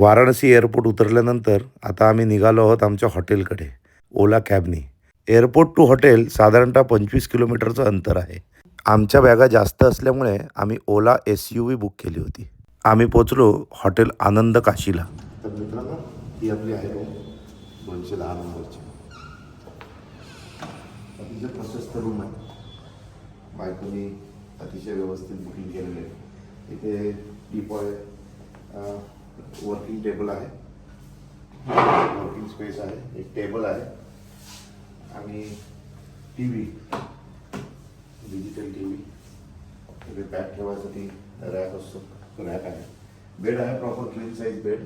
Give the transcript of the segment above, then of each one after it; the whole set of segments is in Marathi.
वाराणसी एअरपोर्ट उतरल्यानंतर आता आम्ही निघालो आहोत आमच्या हॉटेलकडे ओला कॅबनी. एअरपोर्ट टू हॉटेल साधारणतः 25 किलोमीटरचं अंतर आहे. आमच्या बॅगा जास्त असल्यामुळे आम्ही ओला SUV बुक केली होती. आम्ही पोचलो हॉटेल आनंद काशीला. तर मित्रांनो, ही आपली आहे रूम 210 नंबरची. अतिशय प्रशस्त रूम आहे. बायकोनी अतिशय व्यवस्थित बुकिंग केलेलं आहे. इथे टीपॉय, वर्किंग टेबल आहे, वर्किंग स्पेस आहे, एक टेबल आहे आणि TV, डिजिटल TV, इथे बॅग ठेवायसाठी रॅक असतो, रॅक आहे. बेड आहे, प्रॉपर क्लीन साईज बेड.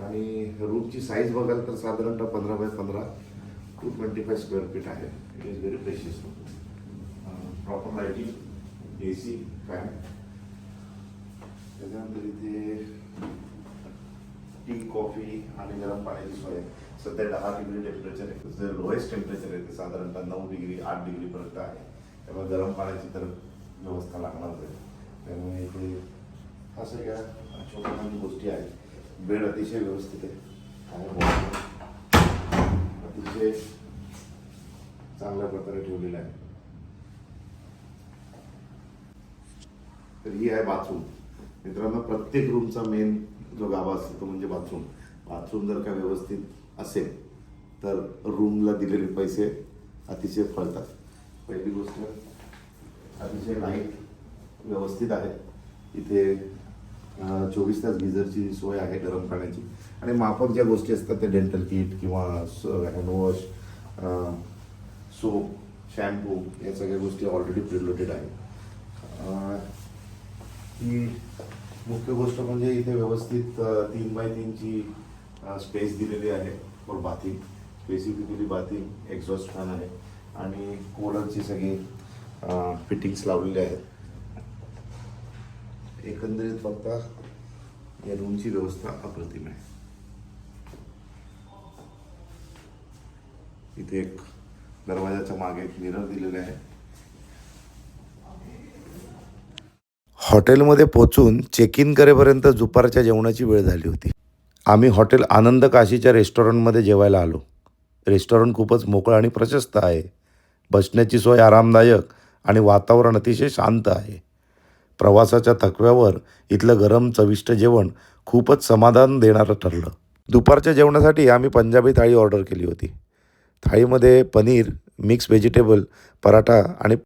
आणि रूमची साईज बघाल तर साधारणतः 15 बाय 15 225 स्क्वेअर फीट आहे. It is very precious. Proper lighting, AC, fan. त्याच्यानंतर इथे टी, कॉफी आणि गरम पाण्याची सोय आहे. सध्या 10 डिग्री टेम्परेचर आहे. जे लोएस्ट टेम्परेचर आहे ते साधारणतः 9 डिग्री 8 डिग्रीपर्यंत आहे. त्यामुळे गरम पाण्याची तर व्यवस्था लागणार आहे. त्यामुळे इथे ह्या सगळ्या छोट्या मोठ्या गोष्टी आहेत. बेड अतिशय व्यवस्थित आहे, अतिशय चांगल्या प्रकारे ठेवलेला आहे. तर ही आहे बाथरूम. मित्रांनो, प्रत्येक रूमचा मेन जो गाभा असतो तो म्हणजे बाथरूम. बाथरूम जर का व्यवस्थित असेल तर रूमला दिलेले पैसे अतिशय फळतात. पहिली गोष्ट, अतिशय लाईट व्यवस्थित आहे. इथे 24 तास गिझरची सोय आहे, गरम पाण्याची. आणि माफक ज्या गोष्टी असतात ते डेंटल किट किंवा हँडवॉश, सोप, शॅम्पू या सगळ्या गोष्टी ऑलरेडी प्रिलोडेड आहे. ही मुख्य गोष्ट म्हणजे इथे व्यवस्थित 3 बाय 3ची स्पेस दिलेली आहे for bathing. Specifically bathing, exhaust fan आहे आणि कूलरची सगळी फिटिंग्स लावलेली आहेत. एकंदरीत फक्त या रूमची व्यवस्था अप्रतिम आहे. इथे एक दरवाजाच्या मागे एक मिरर दिलेले आहे. हॉटेलमध्ये पोचून चेक इन करेपर्यंत दुपारच्या जेवणाची वेळ झाली होती. आम्ही हॉटेल आनंद काशीच्या रेस्टॉरंटमध्ये जेवायला आलो. रेस्टॉरंट खूपच मोकळं आणि प्रशस्त आहे. बसण्याची सोय आरामदायक आणि वातावरण अतिशय शांत आहे. प्रवासाच्या थकव्यावर इथलं गरम चविष्ट जेवण खूपच समाधान देणारं ठरलं. दुपारच्या जेवणासाठी आम्ही पंजाबी थाळी ऑर्डर केली होती. थाळीमध्ये पनीर, मिक्स व्हेजिटेबल, पराठा आणि